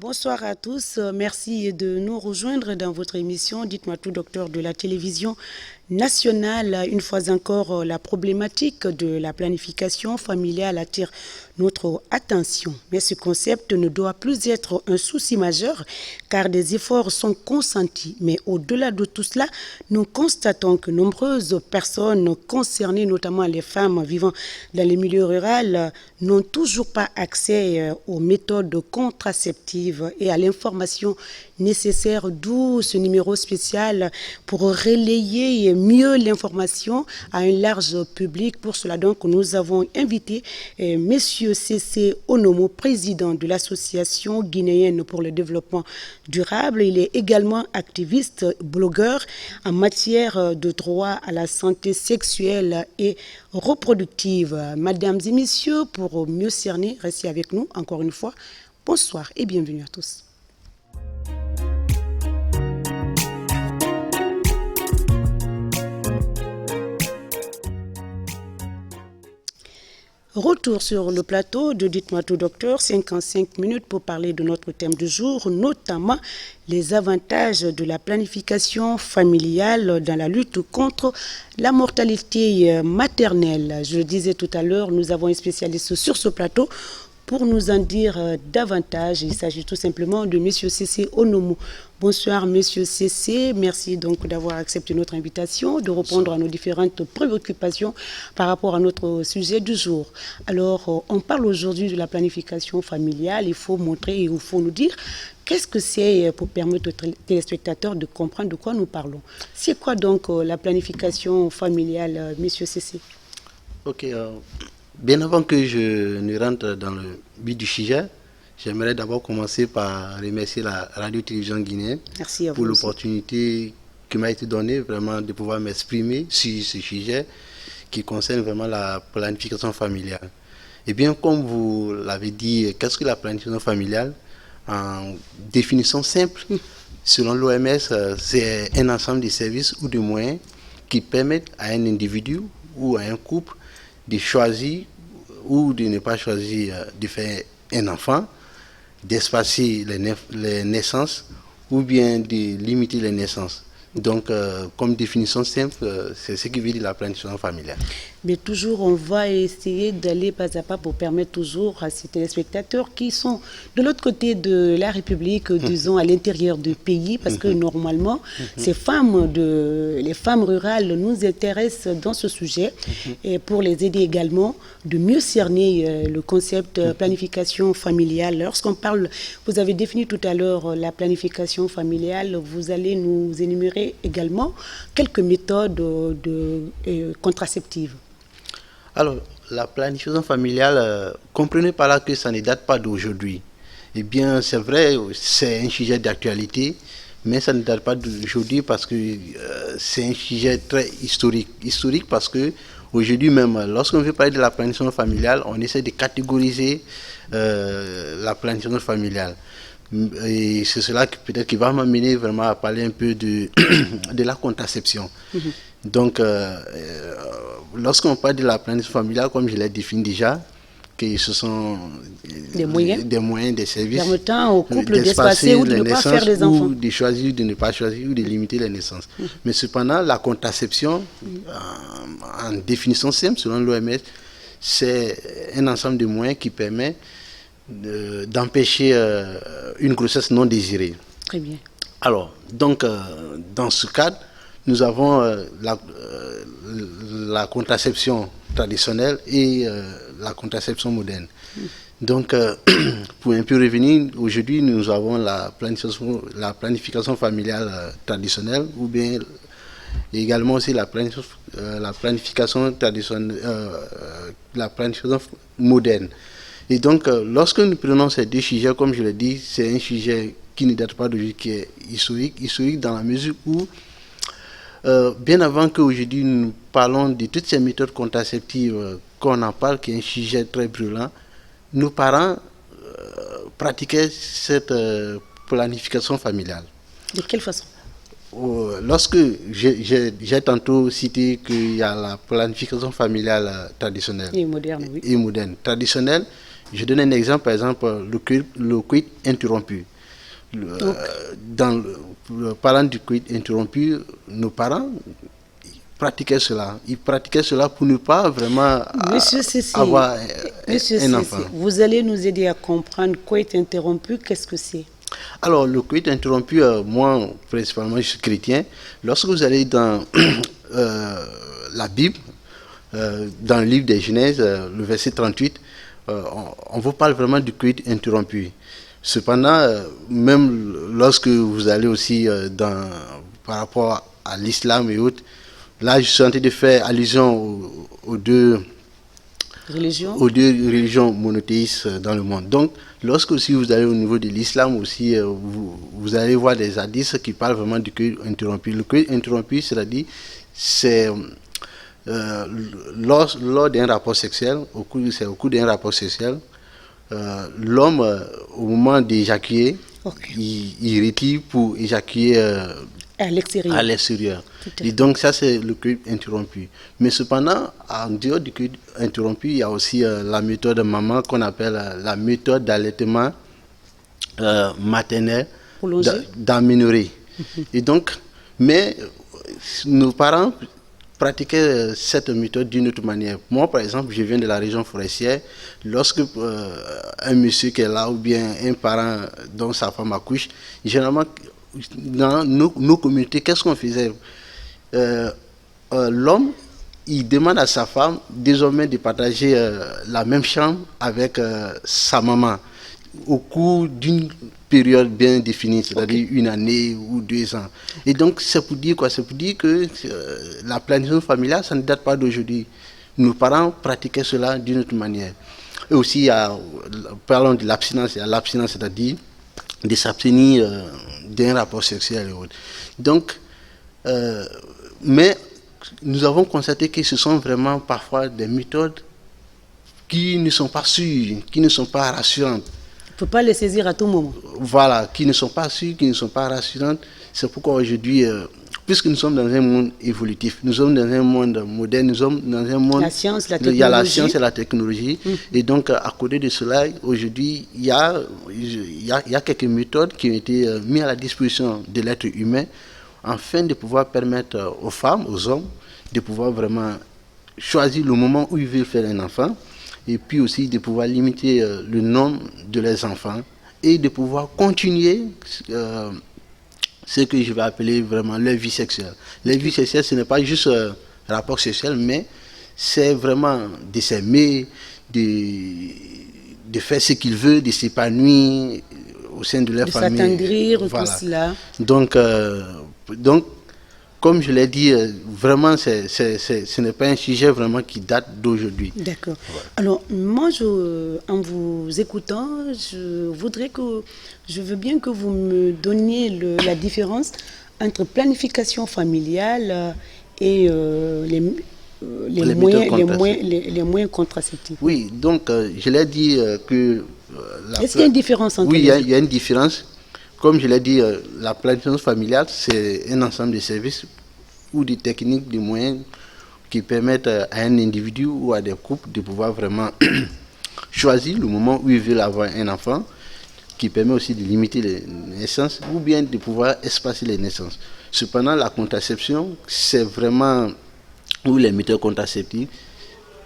Bonsoir à tous. Merci de nous rejoindre dans votre émission. Dites-moi tout, docteur de la télévision nationale. Une fois encore, la problématique de la planification familiale attire notre attention. Mais ce concept ne doit plus être un souci majeur car des efforts sont consentis. Mais au-delà de tout cela, nous constatons que nombreuses personnes concernées, notamment les femmes vivant dans les milieux ruraux, n'ont toujours pas accès aux méthodes contraceptives et à l'information nécessaire, d'où ce numéro spécial pour relayer mieux l'information à un large public. Pour cela, donc, nous avons invité Monsieur C.C. Onomo, président de l'Association guinéenne pour le développement durable. Il est également activiste, blogueur en matière de droit à la santé sexuelle et reproductive. Mesdames et messieurs, pour mieux cerner, restez avec nous encore une fois. Bonsoir et bienvenue à tous. Retour sur le plateau de Dites-moi tout, docteur, 55 minutes pour parler de notre thème du jour, notamment les avantages de la planification familiale dans la lutte contre la mortalité maternelle. Je le disais tout à l'heure, nous avons un spécialiste sur ce plateau pour nous en dire davantage. Il s'agit tout simplement de M. C.C. Onomo. Bonsoir, M. C.C. Merci donc d'avoir accepté notre invitation, de répondre à nos différentes préoccupations par rapport à notre sujet du jour. Alors, on parle aujourd'hui de la planification familiale. Il faut montrer et il faut nous dire qu'est-ce que c'est pour permettre aux téléspectateurs de comprendre de quoi nous parlons. C'est quoi donc la planification familiale, M. C.C.? Ok. Bien avant que je ne rentre dans le but du sujet, j'aimerais d'abord commencer par remercier la radio-télévision guinéenne pour l'opportunité qui m'a été donnée vraiment de pouvoir m'exprimer sur ce sujet qui concerne vraiment la planification familiale. Et bien, comme vous l'avez dit, qu'est-ce que la planification familiale? En définition simple, selon l'OMS, c'est un ensemble de services ou de moyens qui permettent à un individu ou à un couple de choisir ou de ne pas choisir de faire un enfant, d'espacer les naissances ou bien de limiter les naissances. Donc, comme définition simple, c'est ce qui veut dire la planification familiale. Mais toujours, on va essayer d'aller pas à pas pour permettre toujours à ces téléspectateurs qui sont de l'autre côté de la République, disons à l'intérieur du pays, parce que normalement, les femmes rurales nous intéressent dans ce sujet, et pour les aider également de mieux cerner le concept planification familiale. Lorsqu'on parle, vous avez défini tout à l'heure la planification familiale, vous allez nous énumérer également quelques méthodes contraceptives. Alors, la planification familiale, comprenez par là que ça ne date pas d'aujourd'hui. Eh bien, c'est vrai, c'est un sujet d'actualité, mais ça ne date pas d'aujourd'hui parce que c'est un sujet très historique. Historique parce que aujourd'hui même, lorsqu'on veut parler de la planification familiale, on essaie de catégoriser la planification familiale. Et c'est cela peut-être qui va m'amener vraiment à parler un peu de la contraception. Donc, lorsqu'on parle de la planification familiale, comme je l'ai défini déjà, que ce sont des moyens, des services permettant au couple d'espacer ou de ne pas faire des enfants, ou de choisir de ne pas choisir ou de limiter les naissances. Mais cependant, la contraception, en définition simple, selon l'OMS, c'est un ensemble de moyens qui permet d'empêcher une grossesse non désirée. Très bien. Alors, donc, dans ce cadre, nous avons la contraception traditionnelle et la contraception moderne. Donc, pour un peu revenir, aujourd'hui, nous avons la planification familiale traditionnelle ou bien également aussi la planification traditionnelle, la planification moderne. Et donc, lorsque nous prenons ces deux sujets, comme je l'ai dit, c'est un sujet qui ne date pas d'aujourd'hui, qui est historique dans la mesure où bien avant qu'aujourd'hui nous parlons de toutes ces méthodes contraceptives qu'on en parle, qui est un sujet très brûlant, nos parents pratiquaient cette planification familiale. De quelle façon? Lorsque j'ai tantôt cité qu'il y a la planification familiale traditionnelle et moderne, oui. Et moderne. Traditionnelle, je donne un exemple, par exemple, le coït interrompu. parlant du coït interrompu, nos parents pratiquaient cela. Ils pratiquaient cela pour ne pas vraiment avoir un enfant. Vous allez nous aider à comprendre coït interrompu, qu'est-ce que c'est? Alors, le coït interrompu, moi, principalement, je suis chrétien. Lorsque vous allez dans la Bible, dans le livre des Genèse, le verset 38, on vous parle vraiment du coït interrompu. Cependant, même lorsque vous allez aussi par rapport à l'islam et autres, là, je suis en train de faire allusion aux deux religions monothéistes dans le monde. Donc, lorsque aussi vous allez au niveau de l'islam aussi, vous allez voir des hadiths qui parlent vraiment du coït interrompu. Le coït interrompu, c'est-à-dire, c'est lors d'un rapport sexuel, au cours d'un rapport sexuel, l'homme, au moment d'éjaculer, il retire pour éjaculer à l'extérieur. Et donc ça, c'est le coït interrompu. Mais cependant, en dehors du coït interrompu, il y a aussi la méthode maman qu'on appelle la méthode d'allaitement maternel d'aménorrhée. Et donc, mais nos parents pratiquaient cette méthode d'une autre manière. Moi, par exemple, je viens de la région forestière. Lorsque un monsieur qui est là ou bien un parent dont sa femme accouche, généralement, dans nos communautés, qu'est-ce qu'on faisait? L'homme, il demande à sa femme désormais de partager la même chambre avec sa maman au cours d'une période bien définie, c'est-à-dire une année ou 2 ans. Et donc, c'est pour dire quoi? C'est pour dire que la planification familiale, ça ne date pas d'aujourd'hui. Nos parents pratiquaient cela d'une autre manière. Et aussi, parlons de l'abstinence, c'est-à-dire de s'abstenir d'un rapport sexuel et autres. Donc, mais nous avons constaté que ce sont vraiment parfois des méthodes qui ne sont pas sûres, qui ne sont pas rassurantes. Il ne faut pas les saisir à tout moment. Voilà, qui ne sont pas sûres, qui ne sont pas rassurantes. C'est pourquoi aujourd'hui, puisque nous sommes dans un monde évolutif, nous sommes dans un monde moderne, nous sommes dans un monde... La science, la technologie. Il y a la science et la technologie. Et donc, à côté de cela, aujourd'hui, il y a quelques méthodes qui ont été mises à la disposition de l'être humain afin de pouvoir permettre aux femmes, aux hommes, de pouvoir vraiment choisir le moment où ils veulent faire un enfant, et puis aussi de pouvoir limiter le nombre de leurs enfants et de pouvoir continuer ce que je vais appeler vraiment leur vie sexuelle. Leur vie sexuelle, ce n'est pas juste rapport sexuel, mais c'est vraiment de s'aimer, de faire ce qu'ils veulent, de s'épanouir au sein de leur famille. De s'attendrir, voilà. Tout cela. Donc, comme je l'ai dit, vraiment, ce n'est pas un sujet vraiment qui date d'aujourd'hui. D'accord. Ouais. Alors, moi, en vous écoutant, je veux bien que vous me donniez la différence entre planification familiale et les moyens contraceptifs. Oui, donc, je l'ai dit que... Est-ce qu'il y a une différence entre les deux? Oui, il y a une différence. Comme je l'ai dit, la planification familiale, c'est un ensemble de services ou de techniques, de moyens qui permettent à un individu ou à des couples de pouvoir vraiment choisir le moment où ils veulent avoir un enfant, qui permet aussi de limiter les naissances ou bien de pouvoir espacer les naissances. Cependant, la contraception, c'est vraiment où les méthodes contraceptives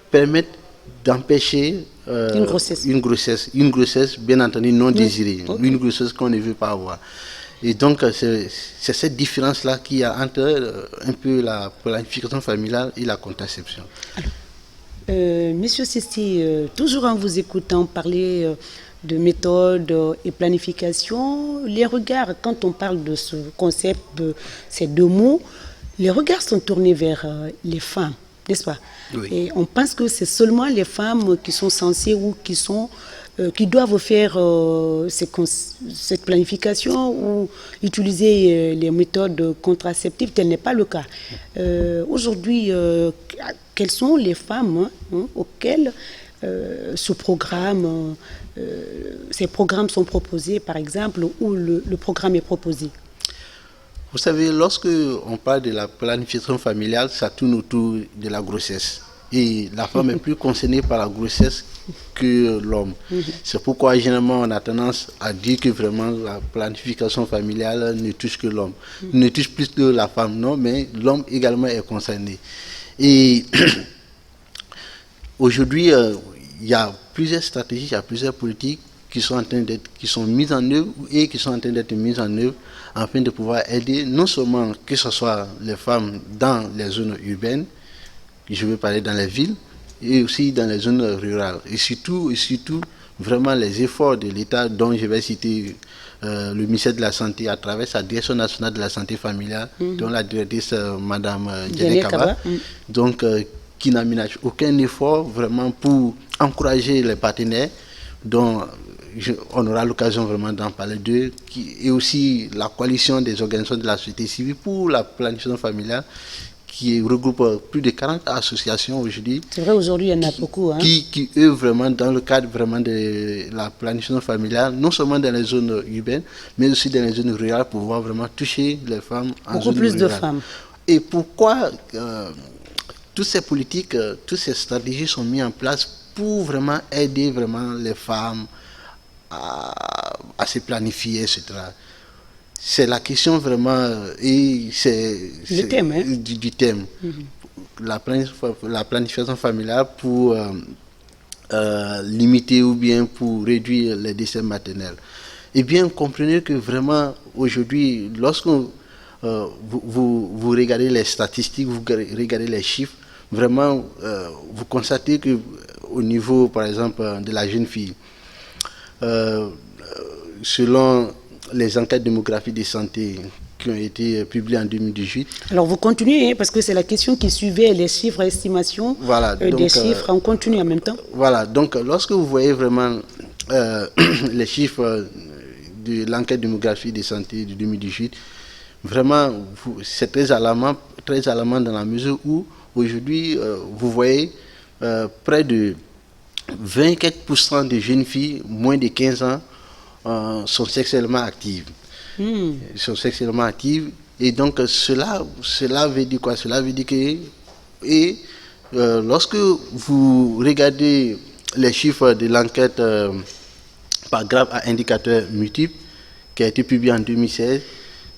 permettent d'empêcher une grossesse bien entendu non désirée, une grossesse qu'on ne veut pas avoir. Et donc c'est cette différence-là qu'il y a entre un peu la planification familiale et la contraception. Alors, Monsieur Sesti, toujours en vous écoutant parler de méthode et planification, les regards, quand on parle de ce concept, de ces deux mots, les regards sont tournés vers les femmes, n'est-ce pas? Oui. Et on pense que c'est seulement les femmes qui sont censées ou qui doivent faire cette planification ou utiliser les méthodes contraceptives. Tel n'est pas le cas. Aujourd'hui, quelles sont les femmes auxquelles ces programmes sont proposés, par exemple, où le programme est proposé? Vous savez, lorsque on parle de la planification familiale, ça tourne autour de la grossesse. Et la femme est plus concernée par la grossesse que l'homme. C'est pourquoi généralement on a tendance à dire que vraiment la planification familiale ne touche que l'homme. Ne touche plus que la femme, non, mais l'homme également est concerné. Et aujourd'hui, il y a plusieurs stratégies, il y a plusieurs politiques qui sont mises en œuvre et qui sont en train d'être mises en œuvre afin de pouvoir aider non seulement que ce soit les femmes dans les zones urbaines, je veux parler dans les villes, et aussi dans les zones rurales. Et surtout vraiment les efforts de l'État dont je vais citer le ministère de la Santé à travers sa Direction nationale de la santé familiale, dont la directrice Madame Djene Kaba, donc qui n'aménage aucun effort vraiment pour encourager les partenaires dont on aura l'occasion vraiment d'en parler d'eux, et aussi la coalition des organisations de la société civile pour la planification familiale, qui regroupe plus de 40 associations aujourd'hui. C'est vrai, aujourd'hui, il y en a beaucoup. Qui œuvrent vraiment dans le cadre vraiment de la planification familiale, non seulement dans les zones urbaines, mais aussi dans les zones rurales, pour pouvoir vraiment toucher les femmes en zone rurale. Beaucoup plus de femmes. Et pourquoi toutes ces politiques, toutes ces stratégies sont mises en place pour vraiment aider vraiment les femmes à se planifier, etc. C'est la question vraiment, et c'est le thème, du thème. La planification familiale pour limiter ou bien pour réduire les décès maternels. Eh bien, comprenez que vraiment, aujourd'hui, lorsque vous regardez les statistiques, vous regardez les chiffres, vraiment, vous constatez que au niveau, par exemple, de la jeune fille, selon les enquêtes démographiques de santé qui ont été publiées en 2018. Alors vous continuez, parce que c'est la question qui suivait les chiffres, estimations, voilà, donc, des chiffres, on continue en même temps. Voilà, donc lorsque vous voyez vraiment les chiffres de l'enquête démographique de santé de 2018, vraiment c'est très alarmant dans la mesure où aujourd'hui vous voyez près de 24% de jeunes filles moins de 15 ans sont sexuellement actives. Sont sexuellement actives. Et donc, cela veut dire quoi? Cela veut dire que lorsque vous regardez les chiffres de l'enquête par grave à indicateurs multiples, qui a été publiée en 2016,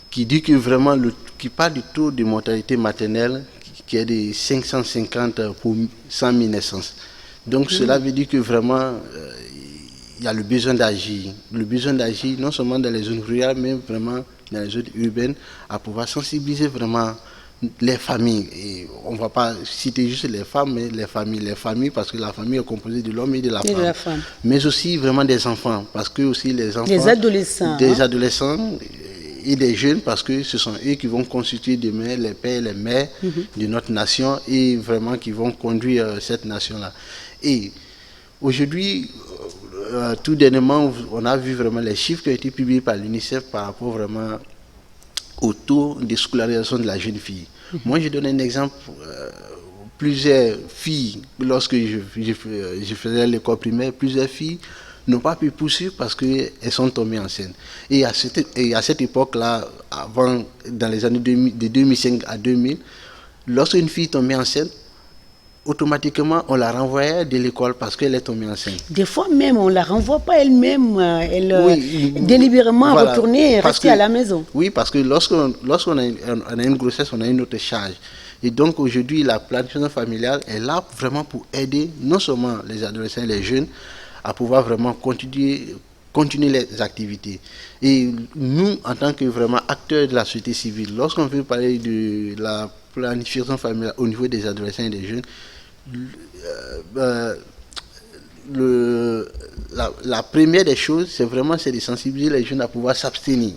qui dit que vraiment, qui parle du taux de mortalité maternelle qui est de 550 pour 100 000 naissances. Donc, cela veut dire que vraiment, il y a le besoin d'agir. Le besoin d'agir non seulement dans les zones rurales, mais vraiment dans les zones urbaines, à pouvoir sensibiliser vraiment les familles. Et on ne va pas citer juste les femmes, mais les familles, parce que la famille est composée de l'homme et de la femme. Mais aussi vraiment des enfants, parce que aussi les enfants... Des adolescents. Des adolescents et des jeunes, parce que ce sont eux qui vont constituer demain les pères et les mères de notre nation, et vraiment qui vont conduire cette nation-là. Et aujourd'hui, tout dernièrement, on a vu vraiment les chiffres qui ont été publiés par l'UNICEF par rapport vraiment au taux de scolarisation de la jeune fille. Moi, je donne un exemple. Plusieurs filles, lorsque je faisais l'école primaire, plusieurs filles n'ont pas pu poursuivre parce qu'elles sont tombées enceintes. Et à cette époque-là, avant, dans les années 2000, de 2005 à 2000, lorsqu'une fille tombait enceinte, automatiquement, on la renvoyait de l'école parce qu'elle est tombée enceinte. Des fois même, on ne la renvoie pas elle-même, délibérément retourner et rester à la maison. Oui, parce que lorsqu'on a une grossesse, on a une autre charge. Et donc aujourd'hui, la planification familiale est là vraiment pour aider non seulement les adolescents et les jeunes à pouvoir vraiment continuer les activités. Et nous, en tant que vraiment acteurs de la société civile, lorsqu'on veut parler de la planification familiale au niveau des adolescents et des jeunes, la première des choses, c'est de sensibiliser les jeunes à pouvoir s'abstenir.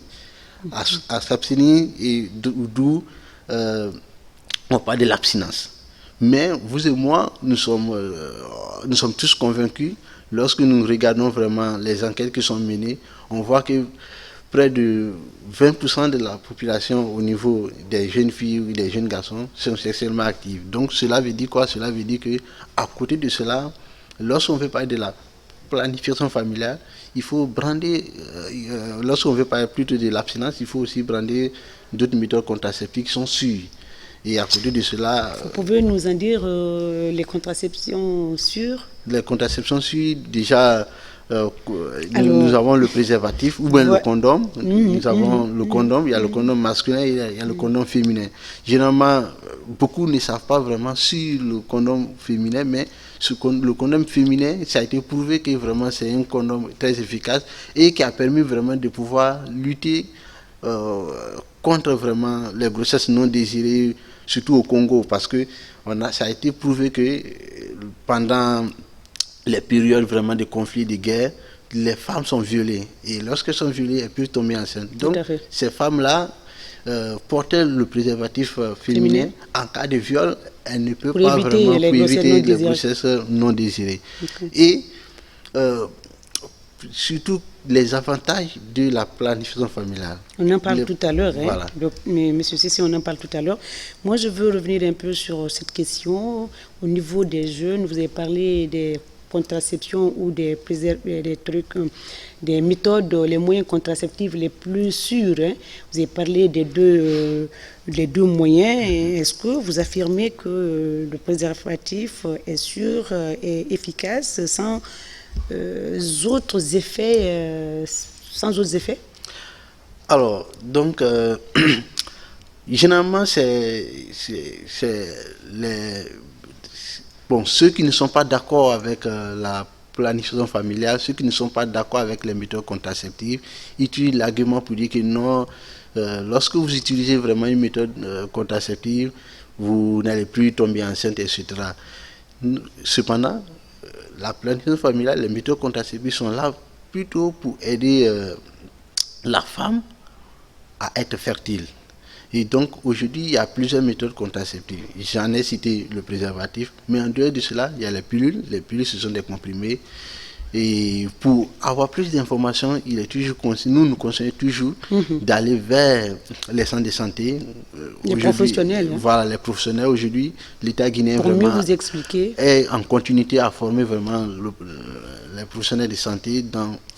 À s'abstenir, et d'où on parle de l'abstinence. Mais vous et moi, nous sommes tous convaincus, lorsque nous regardons vraiment les enquêtes qui sont menées, on voit que près de 20% de la population au niveau des jeunes filles ou des jeunes garçons sont sexuellement actifs. Donc cela veut dire quoi? Cela veut dire qu'à côté de cela, lorsqu'on veut parler de la planification familiale, il faut brander, lorsqu'on veut parler plutôt de l'abstinence, il faut aussi brander d'autres méthodes contraceptives qui sont sûres. Et à côté de cela... Vous pouvez nous en dire les contraceptions sûres? Les contraceptions sûres, déjà, nous avons le préservatif ou bien le condom. Nous avons le condom, il y a le condom masculin et il y a le condom féminin. Généralement, beaucoup ne savent pas vraiment sur le condom féminin, mais le condom féminin, ça a été prouvé que vraiment c'est un condom très efficace et qui a permis vraiment de pouvoir lutter contre vraiment les grossesses non désirées, surtout au Congo, parce que ça a été prouvé que pendant les périodes vraiment de conflits, de guerre, les femmes sont violées. Et lorsqu'elles sont violées, elles peuvent tomber enceintes. Donc, ces femmes-là portaient le préservatif féminin. En cas de viol, elles ne peuvent pas vraiment éviter les grossesses non désirées. Et surtout, les avantages de la planification familiale. On en parle tout à l'heure, voilà. Mais monsieur Sissi, on en parle tout à l'heure. Moi, je veux revenir un peu sur cette question. Au niveau des jeunes, vous avez parlé des contraceptions ou des trucs, des méthodes, les moyens contraceptifs les plus sûrs. Vous avez parlé des deux moyens. Est-ce que vous affirmez que le préservatif est sûr et efficace sans autres effets, Alors, donc, généralement, c'est ceux qui ne sont pas d'accord avec la planification familiale, ceux qui ne sont pas d'accord avec les méthodes contraceptives, utilisent l'argument pour dire que non, lorsque vous utilisez vraiment une méthode contraceptive, vous n'allez plus tomber enceinte, etc. Cependant, la planification familiale, les méthodes contraceptives sont là plutôt pour aider la femme à être fertile. Et donc aujourd'hui, il y a plusieurs méthodes contraceptives. J'en ai cité le préservatif, mais en dehors de cela, il y a les pilules. Les pilules, ce sont des comprimés. Et pour avoir plus d'informations, il est toujours nous conseillons toujours d'aller vers les centres de santé. Les professionnels. Voilà, les professionnels aujourd'hui. L'État guinéen pour vraiment mieux vous expliquer. Est en continuité à former vraiment les professionnels de santé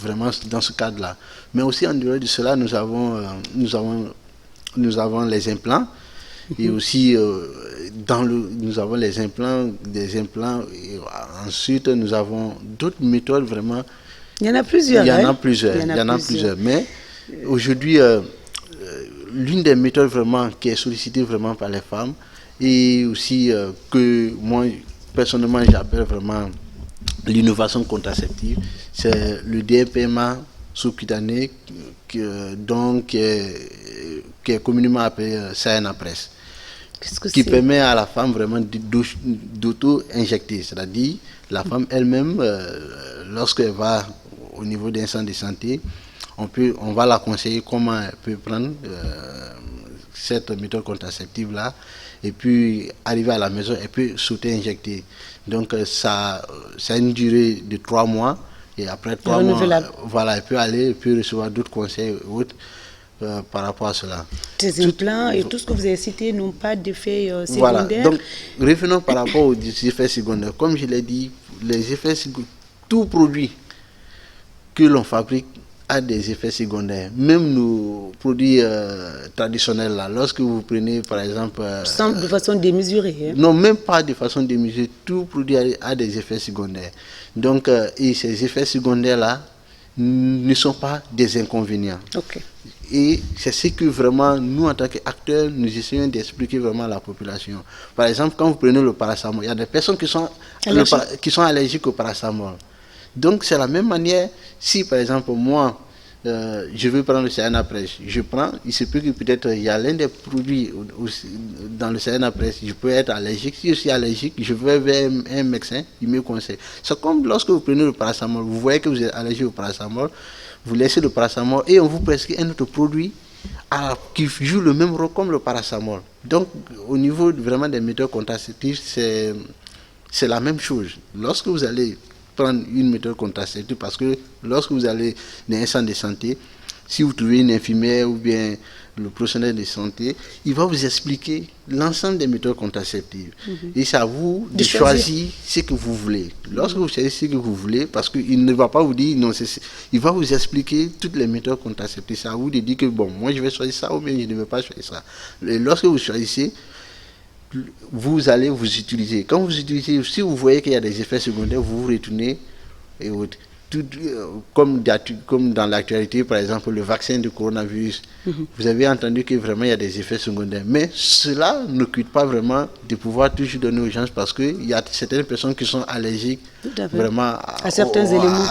vraiment dans ce cadre-là. Mais aussi en dehors de cela, nous avons les implants. Et aussi, nous avons des implants, et ensuite nous avons d'autres méthodes vraiment. Il y en a plusieurs. Il y en a plusieurs. Mais aujourd'hui, l'une des méthodes vraiment qui est sollicitée vraiment par les femmes, et aussi que moi, personnellement, j'appelle vraiment l'innovation contraceptive, c'est le DMPMA sous-cutané, qui est communément appelé Cyanapres, qui permet à la femme vraiment d'auto-injecter. C'est-à-dire, la femme elle-même, lorsqu'elle va au niveau d'un centre de santé, on va la conseiller comment elle peut prendre cette méthode contraceptive-là, et puis arriver à la maison, elle peut s'auto-injecter. Donc, ça a une durée de 3 mois, et après 3 mois, voilà, elle peut aller, et puis recevoir d'autres conseils et autres. Par rapport à cela. Ces implants et tout ce que vous avez cité n'ont pas d'effet secondaire. Voilà, donc revenons par rapport aux effets secondaires. Comme je l'ai dit, les effets secondaires, tout produit que l'on fabrique a des effets secondaires. Même nos produits traditionnels, là, lorsque vous prenez par exemple... de façon démesurée. Non, même pas de façon démesurée. Tout produit a des effets secondaires. Donc, et ces effets secondaires-là ne sont pas des inconvénients. Ok. Et c'est ce que vraiment, nous, en tant qu'acteurs, nous essayons d'expliquer vraiment à la population. Par exemple, quand vous prenez le paracétamol, il y a des personnes qui sont allergiques au paracétamol. Donc, c'est la même manière, si par exemple, moi, je veux prendre le Cyanapres, je prends, il se peut que peut-être il y a l'un des produits dans le Cyanapres, je peux être allergique. Si je suis allergique, je vais vers un médecin, il me conseille. C'est comme lorsque vous prenez le paracétamol, vous voyez que vous êtes allergique au paracétamol, vous laissez le paracétamol et on vous prescrit un autre produit qui joue le même rôle comme le paracétamol. Donc, au niveau vraiment des méthodes contraceptives, c'est la même chose. Lorsque vous allez prendre une méthode contraceptive, parce que lorsque vous allez dans un centre de santé, si vous trouvez une infirmière ou bien le professionnel de santé, il va vous expliquer l'ensemble des méthodes contraceptives. Et c'est à vous de choisir ce que vous voulez. Lorsque vous choisissez ce que vous voulez, parce qu'il ne va pas vous dire non, il va vous expliquer toutes les méthodes contraceptives. C'est à vous de dire que bon, moi je vais choisir ça ou bien je ne vais pas choisir ça. Et lorsque vous choisissez, vous allez vous utiliser. Quand vous utilisez, si vous voyez qu'il y a des effets secondaires, vous vous retournez et comme dans l'actualité, par exemple, le vaccin du coronavirus, vous avez entendu que vraiment il y a des effets secondaires. Mais cela ne quitte pas vraiment de pouvoir toujours donner aux gens parce qu'il y a certaines personnes qui sont allergiques vraiment à certains éléments,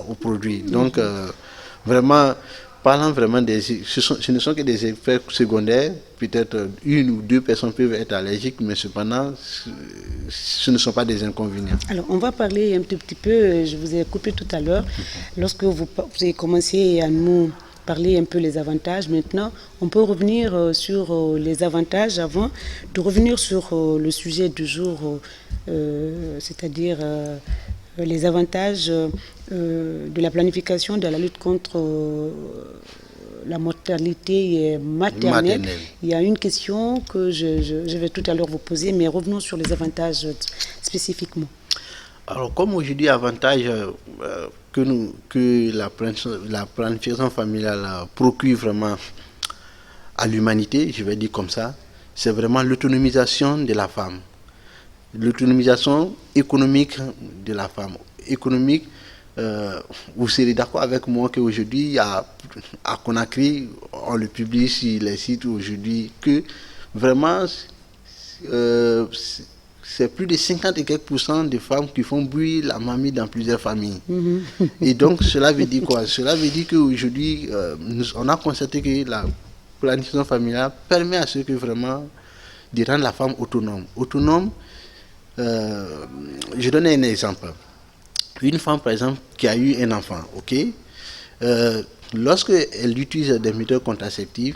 aux produits. Donc, vraiment, parlant vraiment ce ne sont que des effets secondaires. Peut-être une ou deux personnes peuvent être allergiques, mais cependant, ce ne sont pas des inconvénients. Alors, on va parler un tout petit peu, je vous ai coupé tout à l'heure, lorsque vous avez commencé à nous parler un peu les avantages. Maintenant, on peut revenir sur les avantages avant de revenir sur le sujet du jour, c'est-à-dire les avantages de la planification de la lutte contre la mortalité maternelle. Il y a une question que je vais tout à l'heure vous poser, mais revenons sur les avantages spécifiquement. Alors, comme aujourd'hui, avantage que la planification familiale procure vraiment à l'humanité, je vais dire comme ça, c'est vraiment l'autonomisation de la femme. L'autonomisation économique de la femme. Économique, vous serez d'accord avec moi qu'aujourd'hui, à Conakry, on le publie sur les sites aujourd'hui, que vraiment, c'est plus de 50 et quelques % de femmes qui font bouillir la mamie dans plusieurs familles. Et donc, cela veut dire quoi? Cela veut dire qu'aujourd'hui, on a constaté que la planification familiale permet à ce que vraiment de rendre la femme autonome. Autonome, je donne un exemple. Une femme, par exemple, qui a eu un enfant, ok, lorsque elle utilise des méthodes contraceptives,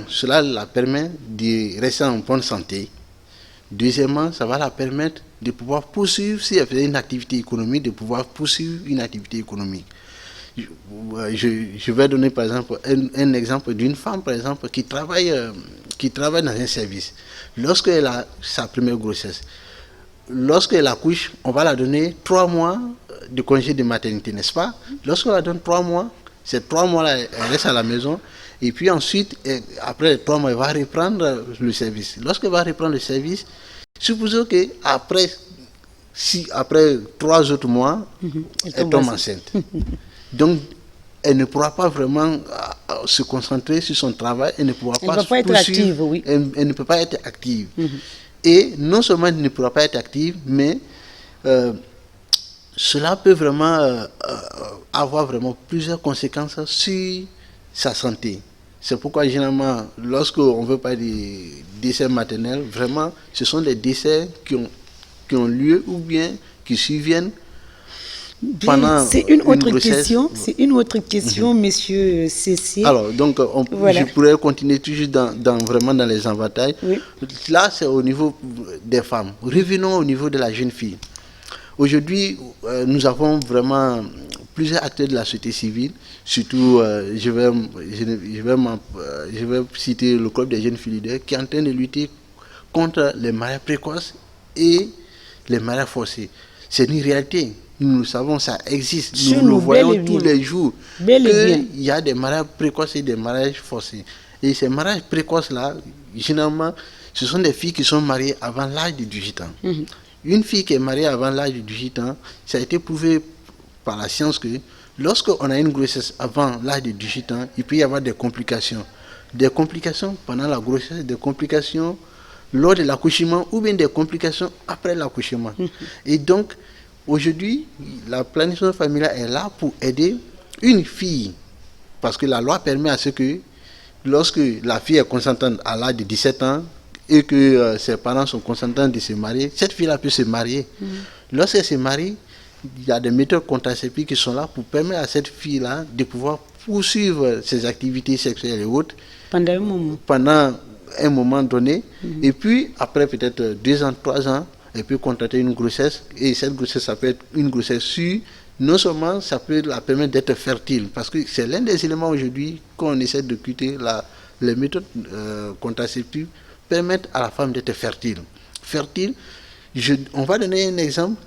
cela la permet de rester en bonne santé. Deuxièmement, ça va la permettre de pouvoir poursuivre, si elle faisait une activité économique, de pouvoir poursuivre une activité économique. Je vais donner par exemple un exemple d'une femme, par exemple, qui travaille dans un service. Lorsqu'elle a sa première grossesse, lorsqu'elle accouche, on va la donner 3 mois de congé de maternité, n'est-ce pas? Lorsqu'on la donne 3 mois, ces 3 mois-là, elle reste à la maison. Et puis ensuite, après les 3 mois, elle va reprendre le service. Lorsqu'elle va reprendre le service, supposons qu'après 3 autres mois, elle tombe enceinte. Donc, elle ne pourra pas vraiment se concentrer sur son travail, elle ne pourra pas être active, oui. Elle ne peut pas être active. Et non seulement elle ne pourra pas être active, mais cela peut vraiment avoir vraiment plusieurs conséquences sur sa santé. C'est pourquoi généralement, lorsqu'on veut parler des décès maternels, vraiment, ce sont des décès qui ont lieu ou bien qui surviennent pendant c'est une autre question. C'est une autre question, monsieur Cécile. Alors, donc, je pourrais continuer toujours vraiment dans les avantages. Oui. Là, c'est au niveau des femmes. Revenons au niveau de la jeune fille. Aujourd'hui, nous avons vraiment plusieurs acteurs de la société civile. Surtout, je vais citer le Club des jeunes filles leaders qui est en train de lutter contre les mariages précoces et les mariages forcés. C'est une réalité. Nous le savons, ça existe. Nous le voyons tous les jours. Il y a des mariages précoces et des mariages forcés. Et ces mariages précoces-là, généralement, ce sont des filles qui sont mariées avant l'âge de 18 ans. Une fille qui est mariée avant l'âge de 18 ans, ça a été prouvé par la science que lorsqu'on a une grossesse avant l'âge de 18 ans, il peut y avoir des complications. Des complications pendant la grossesse, des complications lors de l'accouchement ou bien des complications après l'accouchement. Et donc, aujourd'hui, la planification familiale est là pour aider une fille. Parce que la loi permet à ce que, lorsque la fille est consentante à l'âge de 17 ans et que ses parents sont consentants de se marier, cette fille-là peut se marier. Lorsqu'elle se marie, il y a des méthodes contraceptives qui sont là pour permettre à cette fille-là de pouvoir poursuivre ses activités sexuelles et autres pendant un moment donné. Et puis, après peut-être 2 ans, 3 ans, elle peut contracter une grossesse. Et cette grossesse, ça peut être une grossesse sûre. Non seulement, ça peut la permettre d'être fertile. Parce que c'est l'un des éléments aujourd'hui qu'on essaie de quitter. Les méthodes contraceptives permettent à la femme d'être fertile. Fertile, on va donner un exemple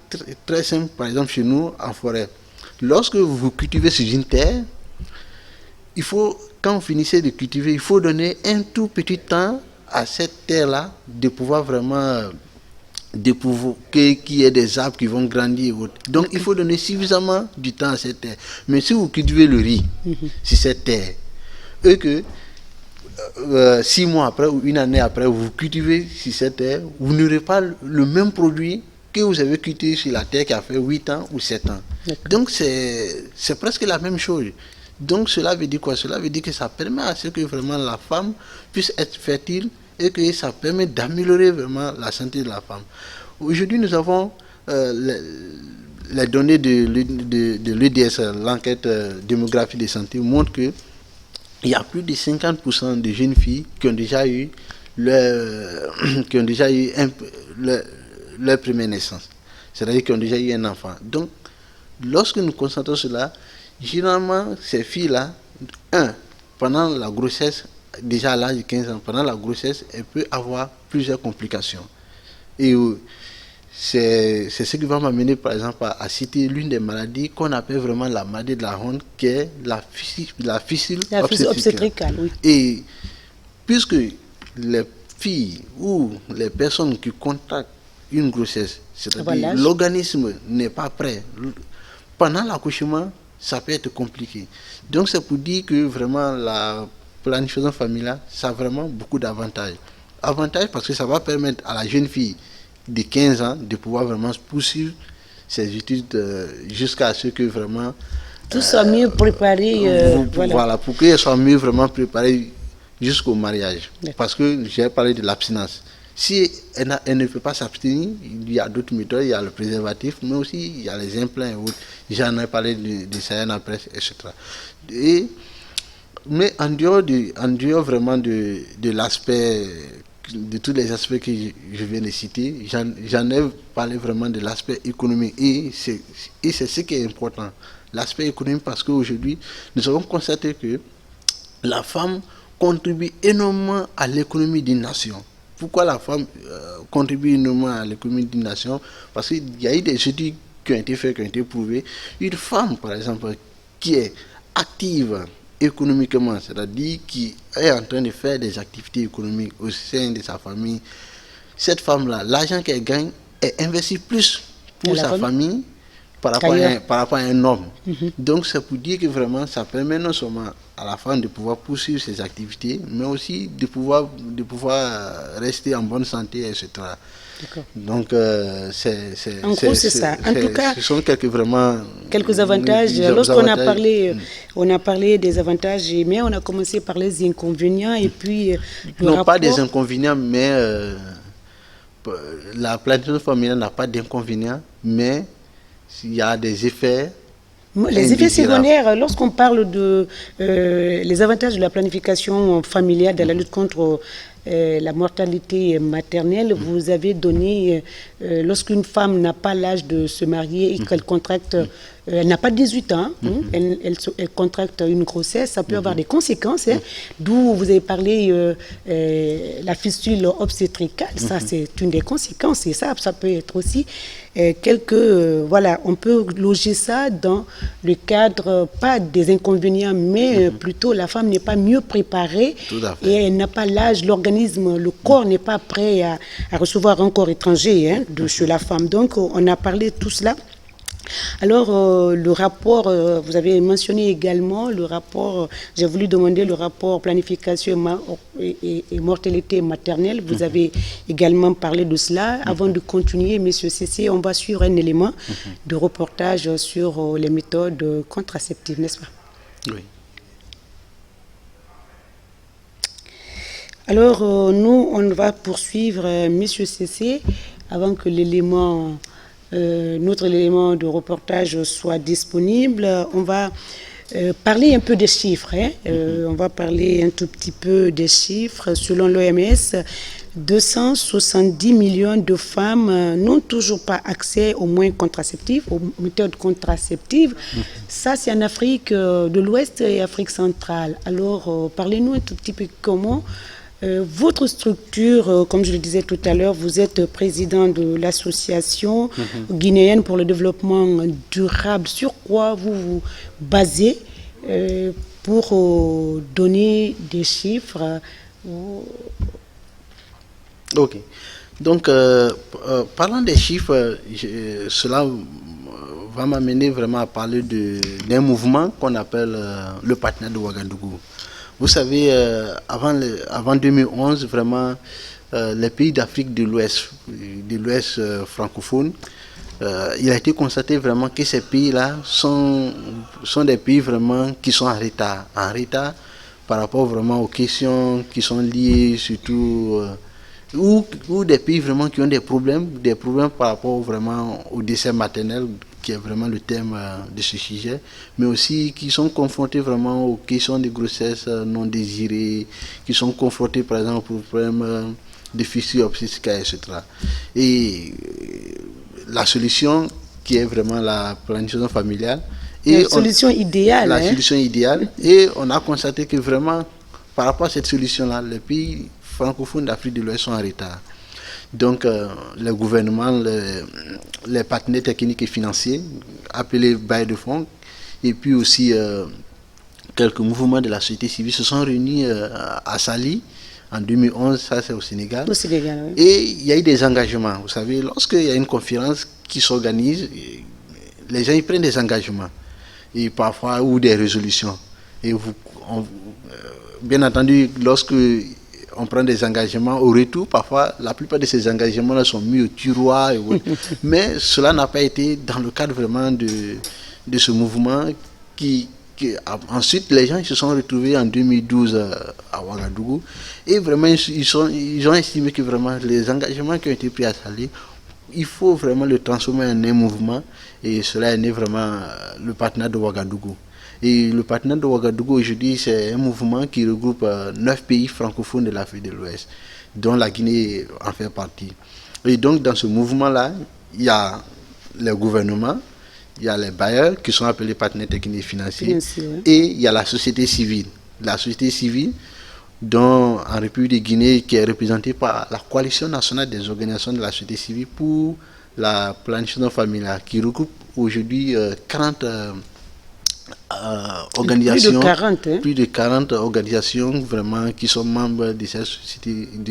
très simple, par exemple chez nous en forêt. Lorsque vous cultivez sur une terre, il faut, quand vous finissez de cultiver, il faut donner un tout petit temps à cette terre-là de pouvoir vraiment qu'il y ait des arbres qui vont grandir. Donc il faut donner suffisamment du temps à cette terre. Mais si vous cultivez le riz sur cette terre, et que 6 mois après ou une année après, vous cultivez sur cette terre, vous n'aurez pas le même produit que vous avez cultivé sur la terre qui a fait 8 ans ou 7 ans. Donc c'est presque la même chose. Donc cela veut dire quoi? Cela veut dire que ça permet à ce que vraiment la femme puisse être fertile et que ça permet d'améliorer vraiment la santé de la femme. Aujourd'hui, nous avons les données de l'EDS, l'enquête démographie de santé, montrent que il y a plus de 50% de jeunes filles qui ont déjà eu leur première naissance. C'est-à-dire qui ont déjà eu un enfant. Donc, lorsque nous constatons cela, généralement, ces filles-là, pendant la grossesse, déjà à l'âge de 15 ans, pendant la grossesse, elle peut avoir plusieurs complications. Et c'est ce qui va m'amener, par exemple, à citer l'une des maladies qu'on appelle vraiment la maladie de la honte, qui est la fistule obstétricale. Oui. Et puisque les filles ou les personnes qui contractent une grossesse, c'est-à-dire l'organisme n'est pas prêt, pendant l'accouchement, ça peut être compliqué. Donc c'est pour dire que vraiment la planification familiale, ça a vraiment beaucoup d'avantages. Avantages parce que ça va permettre à la jeune fille de 15 ans de pouvoir vraiment poursuivre ses études jusqu'à ce que vraiment tout soit mieux préparé. Voilà, pour qu'elle soit mieux vraiment préparée jusqu'au mariage. Parce que j'ai parlé de l'abstinence. Si elle ne peut pas s'abstenir, il y a d'autres méthodes, il y a le préservatif, mais aussi il y a les implants et autres. J'en ai parlé de Sayana Presse, etc. Mais en dehors vraiment de l'aspect, de tous les aspects que je viens de citer, j'en ai parlé vraiment de l'aspect économique. Et c'est ce qui est important, l'aspect économique, parce qu'aujourd'hui, nous avons constaté que la femme contribue énormément à l'économie d'une nation. Pourquoi la femme contribue énormément à l'économie d'une nation? Parce qu'il y a eu des études qui ont été faites, qui ont été prouvées. Une femme, par exemple, qui est active économiquement, c'est-à-dire qui est en train de faire des activités économiques au sein de sa famille, cette femme-là, l'argent qu'elle gagne est investi plus pour sa famille par rapport à un homme. Donc c'est pour dire que vraiment ça permet non seulement à la femme de pouvoir poursuivre ses activités, mais aussi de pouvoir rester en bonne santé, etc. Donc c'est ça. En tout cas, ce sont quelques avantages. Lorsqu'on a parlé des avantages, mais on a commencé par les inconvénients et puis pas des inconvénients, mais la planification familiale n'a pas d'inconvénients, mais il y a des effets. Les effets secondaires, lorsqu'on parle de les avantages de la planification familiale dans la lutte contre la mortalité maternelle, vous avez donné, lorsqu'une femme n'a pas l'âge de se marier et qu'elle contracte, elle n'a pas 18 ans, elle contracte une grossesse, ça peut avoir des conséquences, d'où vous avez parlé la fistule obstétricale, ça c'est une des conséquences, et ça peut être aussi voilà, on peut loger ça dans le cadre, pas des inconvénients, mais plutôt la femme n'est pas mieux préparée et elle n'a pas l'âge, l'organisme, le corps n'est pas prêt à recevoir un corps étranger de chez la femme. Donc on a parlé de tout cela. Alors, le rapport, vous avez mentionné également le rapport, j'ai voulu demander le rapport planification et mortalité maternelle. Vous avez également parlé de cela. Avant de continuer, M. Cissé, on va suivre un élément de reportage sur les méthodes contraceptives, n'est-ce pas? Oui. Alors, nous, on va poursuivre M. Cissé avant que l'élément... notre élément de reportage soit disponible. On va parler un peu des chiffres. On va parler un tout petit peu des chiffres. Selon l'OMS, 270 millions de femmes n'ont toujours pas accès aux moyens contraceptifs, aux méthodes contraceptives. Ça, c'est en Afrique de l'Ouest et Afrique centrale. Alors, parlez-nous un tout petit peu comment... votre structure, comme je le disais tout à l'heure, vous êtes président de l'association guinéenne pour le développement durable. Sur quoi vous vous basez pour donner des chiffres Ok. Donc, parlant des chiffres, cela va m'amener vraiment à parler d'un mouvement qu'on appelle le partenariat de Ouagadougou. Vous savez, avant 2011, vraiment, les pays d'Afrique de l'Ouest francophone, il a été constaté vraiment que ces pays-là sont des pays vraiment qui sont en retard par rapport vraiment aux questions qui sont liées surtout ou des pays vraiment qui ont des problèmes par rapport vraiment au décès maternel, qui est vraiment le thème de ce sujet, mais aussi qui sont confrontés vraiment aux questions de grossesse non désirées, qui sont confrontés par exemple aux problèmes de fissures obstétricales, etc. Et la solution qui est vraiment la planification familiale. Et la solution idéale. La solution idéale. Et on a constaté que vraiment, par rapport à cette solution-là, les pays francophones d'Afrique de l'Ouest sont en retard. Donc, le gouvernement, les partenaires techniques et financiers, appelés bailleurs de fonds, et puis aussi quelques mouvements de la société civile se sont réunis à Saly en 2011, ça c'est au Sénégal. Au Sénégal, oui. Et il y a eu des engagements. Vous savez, lorsqu'il y a une conférence qui s'organise, les gens ils prennent des engagements, et parfois, ou des résolutions. Et bien entendu, lorsque on prend des engagements au retour, parfois la plupart de ces engagements sont mis au tiroir et mais cela n'a pas été dans le cadre vraiment de ce mouvement ensuite les gens se sont retrouvés en 2012 à Ouagadougou et vraiment ils ont estimé que vraiment les engagements qui ont été pris à Saly, il faut vraiment le transformer en un mouvement, et cela est né vraiment le partenariat de Ouagadougou. Et le partenariat de Ouagadougou aujourd'hui, c'est un mouvement qui regroupe 9 pays francophones de l'Afrique de l'Ouest, dont la Guinée en fait partie. Et donc dans ce mouvement-là, il y a les gouvernements, il y a les bailleurs qui sont appelés partenaires techniques et financiers, et il y a la société civile. La société civile, dont en République de Guinée, qui est représentée par la coalition nationale des organisations de la société civile pour la planification familiale, qui regroupe aujourd'hui 40 organisations, plus de 40 organisations vraiment qui sont membres de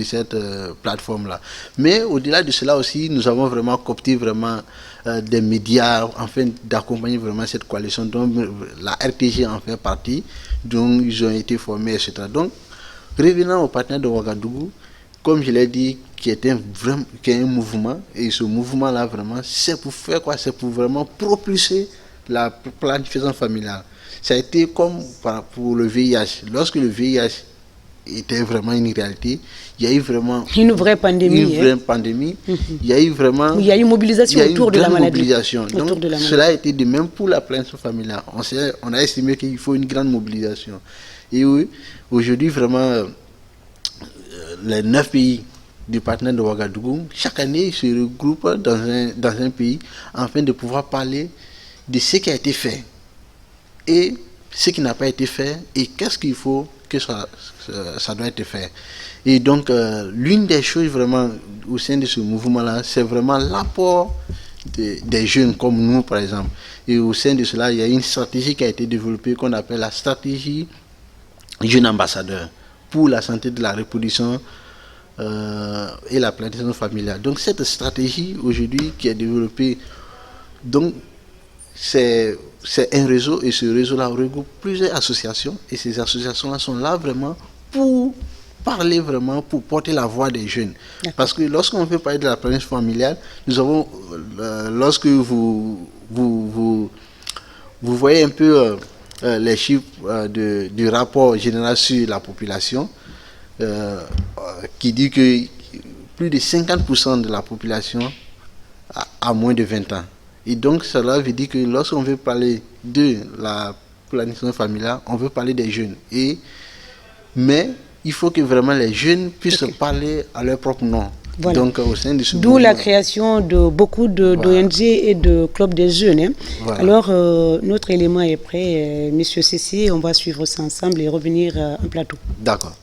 cette plateforme-là. Mais au-delà de cela aussi, nous avons vraiment coopté vraiment des médias afin d'accompagner vraiment cette coalition dont la RTG en fait partie, dont ils ont été formés, etc. Donc, revenant au partenaire de Ouagadougou, comme je l'ai dit, qui est un mouvement, et ce mouvement-là vraiment, c'est pour faire quoi? C'est pour vraiment propulser la planification familiale. Ça a été comme pour le VIH. Lorsque le VIH était vraiment une réalité, il y a eu vraiment une vraie pandémie. Il y a eu vraiment... Il y a eu mobilisation autour de la maladie. Donc, cela a été de même pour la planification familiale. On a estimé qu'il faut une grande mobilisation. Et oui, aujourd'hui, vraiment, les 9 pays du partenaire de Ouagadougou, chaque année, ils se regroupent dans un pays afin de pouvoir parler de ce qui a été fait et ce qui n'a pas été fait et qu'est-ce qu'il faut que ça doit être fait. Et donc, l'une des choses vraiment au sein de ce mouvement-là, c'est vraiment l'apport des jeunes comme nous, par exemple. Et au sein de cela, il y a une stratégie qui a été développée qu'on appelle la stratégie jeune ambassadeur pour la santé de la reproduction et la planification familiale. Donc, cette stratégie aujourd'hui qui est développée, donc, c'est un réseau, et ce réseau-là regroupe plusieurs associations, et ces associations-là sont là vraiment pour parler vraiment, pour porter la voix des jeunes. Parce que lorsqu'on veut parler de la planification familiale, nous avons, lorsque vous voyez un peu les chiffres du rapport général sur la population, qui dit que plus de 50% de la population a moins de 20 ans. Et donc, cela veut dire que lorsqu'on veut parler de la planification familiale, on veut parler des jeunes. Mais il faut que vraiment les jeunes puissent parler à leur propre nom. Voilà. Donc, au sein de ce D'où la création de beaucoup d'ONG et de clubs des jeunes. Hein. Voilà. Alors, notre élément est prêt, Monsieur Cécile, on va suivre ça ensemble et revenir en plateau. D'accord.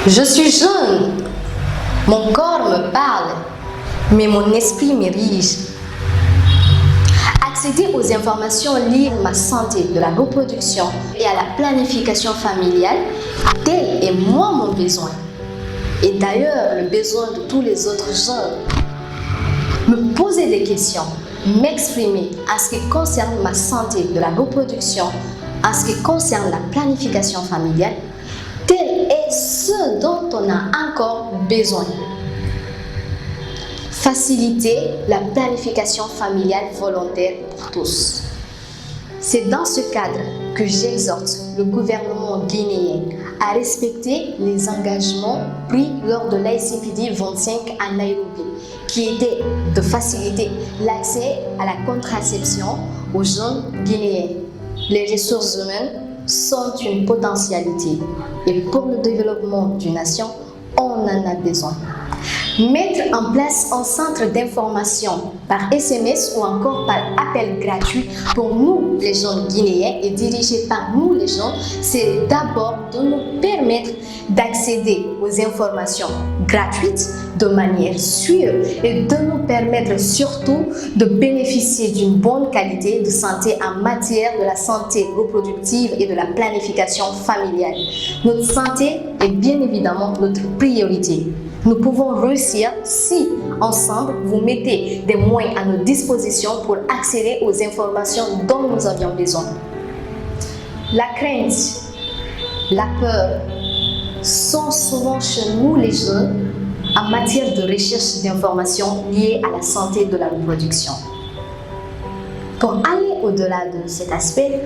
Je suis jeune, mon corps me parle, mais mon esprit me rige. Accéder aux informations liées à ma santé, de la reproduction et à la planification familiale, tel est moi mon besoin. Et d'ailleurs, le besoin de tous les autres jeunes. Me poser des questions, m'exprimer en ce qui concerne ma santé, de la reproduction, en ce qui concerne la planification familiale, tel est ce dont on a encore besoin. Faciliter la planification familiale volontaire pour tous. C'est dans ce cadre que j'exhorte le gouvernement guinéen à respecter les engagements pris lors de l'ICPD 25 à Nairobi, qui était de faciliter l'accès à la contraception aux jeunes guinéens. Les ressources humaines sont une potentialité et pour le développement d'une nation, on en a besoin. Mettre en place un centre d'information par SMS ou encore par appel gratuit pour nous les jeunes guinéens et dirigé par nous les jeunes, c'est d'abord de nous permettre d'accéder aux informations gratuites de manière sûre et de nous permettre surtout de bénéficier d'une bonne qualité de santé en matière de la santé reproductive et de la planification familiale. Notre santé est bien évidemment notre priorité. Nous pouvons réussir si, ensemble, vous mettez des moyens à nos dispositions pour accéder aux informations dont nous avions besoin. La crainte, la peur sont souvent chez nous les jeunes en matière de recherche d'informations liées à la santé de la reproduction. Pour aller au-delà de cet aspect,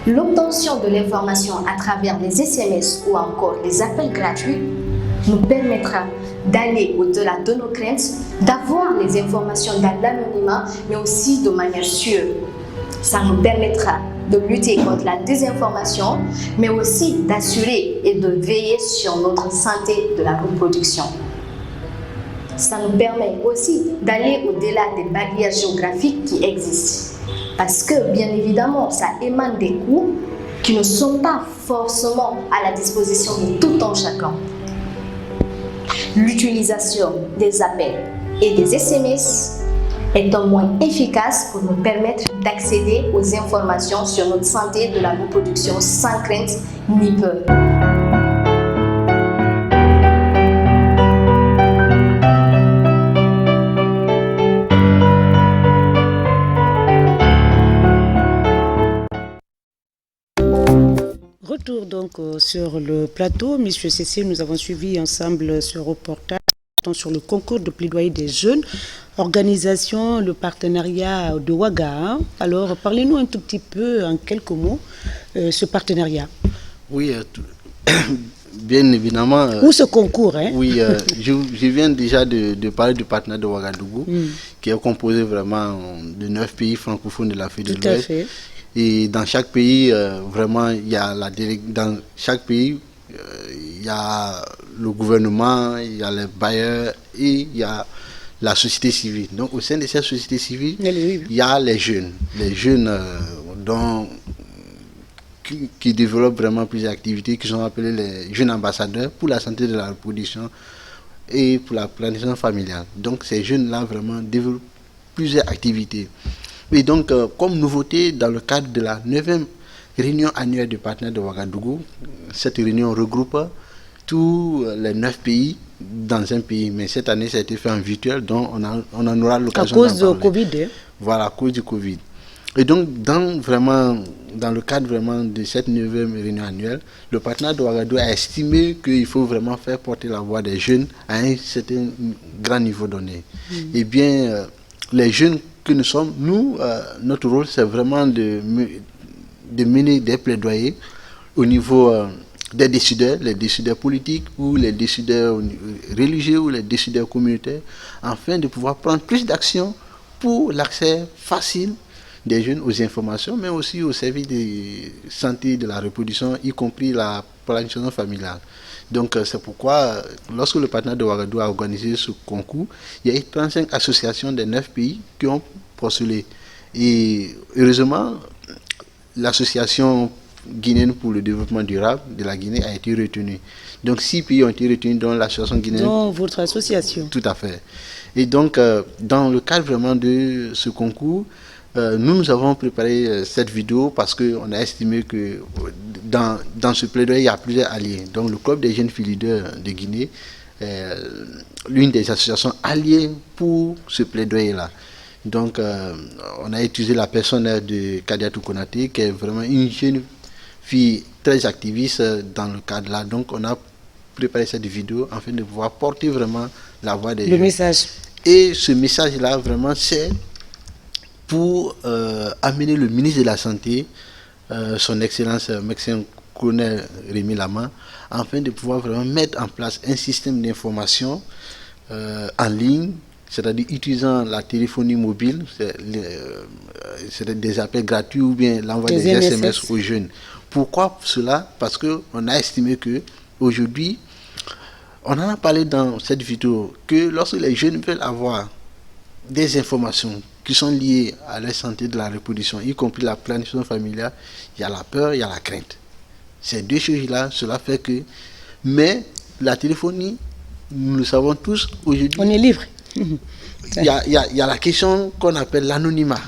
l'obtention de l'information à travers les SMS ou encore les appels gratuits nous permettra d'aller au-delà de nos craintes, d'avoir les informations dans l'anonymat, mais aussi de manière sûre. Ça nous permettra de lutter contre la désinformation, mais aussi d'assurer et de veiller sur notre santé de la reproduction. Ça nous permet aussi d'aller au-delà des barrières géographiques qui existent. Parce que, bien évidemment, ça émane des coûts qui ne sont pas forcément à la disposition de tout un chacun. L'utilisation des appels et des SMS est un moyen efficace pour nous permettre d'accéder aux informations sur notre santé de la reproduction sans crainte ni peur. Retour donc sur le plateau. Monsieur Cécile, nous avons suivi ensemble ce reportage sur le concours de plaidoyer des jeunes, organisation, le partenariat de Ouaga. Alors, parlez-nous un tout petit peu, en quelques mots, ce partenariat. Oui, bien évidemment. Ou ce concours, hein? Oui, je viens déjà de parler du partenariat de Ouagadougou, qui est composé vraiment de 9 pays francophones de l'Afrique de l'Ouest. Tout à fait. Et dans chaque pays, vraiment, il y a dans chaque pays, il y a le gouvernement, il y a les bailleurs et il y a la société civile. Donc, au sein de cette société civile, il y a les jeunes qui développent vraiment plusieurs activités, qui sont appelés les jeunes ambassadeurs pour la santé de la reproduction et pour la planification familiale. Donc, ces jeunes-là vraiment développent plusieurs activités. Et donc, comme nouveauté, dans le cadre de la 9e réunion annuelle du partenariat de Ouagadougou, cette réunion regroupe tous les 9 pays dans un pays. Mais cette année, ça a été fait en virtuel, donc on en aura l'occasion d'en parler. À cause du Covid. Hein? Voilà, à cause du Covid. Et donc, dans le cadre vraiment de cette 9e réunion annuelle, le partenariat de Ouagadougou a estimé qu'il faut vraiment faire porter la voix des jeunes à un certain grand niveau donné. Eh bien, les jeunes que nous sommes, notre rôle, c'est vraiment de mener des plaidoyers au niveau des décideurs, les décideurs politiques ou les décideurs religieux ou les décideurs communautaires, afin de pouvoir prendre plus d'actions pour l'accès facile des jeunes aux informations, mais aussi aux services de santé de la reproduction, y compris la planification familiale. Donc, c'est pourquoi, lorsque le partenariat de Ouagadougou a organisé ce concours, il y a eu 35 associations des 9 pays qui ont postulé. Et heureusement, l'association guinéenne pour le développement durable de la Guinée a été retenue. Donc, 6 pays ont été retenus, dont l'association guinéenne. Dont votre association. Tout à fait. Et donc, dans le cadre vraiment de ce concours, nous avons préparé cette vidéo parce qu'on a estimé que dans ce plaidoyer, il y a plusieurs alliés. Donc, le Club des jeunes filles leaders de Guinée, l'une des associations alliées pour ce plaidoyer-là. Donc, on a utilisé la personne de Kadiatou Konaté, qui est vraiment une jeune fille très activiste dans le cadre-là. Donc, on a préparé cette vidéo afin de pouvoir porter vraiment la voix des jeunes. Message. Et ce message-là, vraiment, c'est pour amener le ministre de la Santé, son Excellence médecin colonel Rémi Lama, afin de pouvoir vraiment mettre en place un système d'information en ligne, c'est-à-dire utilisant la téléphonie mobile, c'est des appels gratuits ou bien l'envoi des SMS aux jeunes. Pourquoi cela? Parce qu'on a estimé que aujourd'hui, on en a parlé dans cette vidéo, que lorsque les jeunes veulent avoir des informations qui sont liées à la santé de la reproduction, y compris la planification familiale, il y a la peur, il y a la crainte. Ces deux choses-là, cela fait que... Mais la téléphonie, nous le savons tous, aujourd'hui... On est libre. Il y a la question qu'on appelle l'anonymat.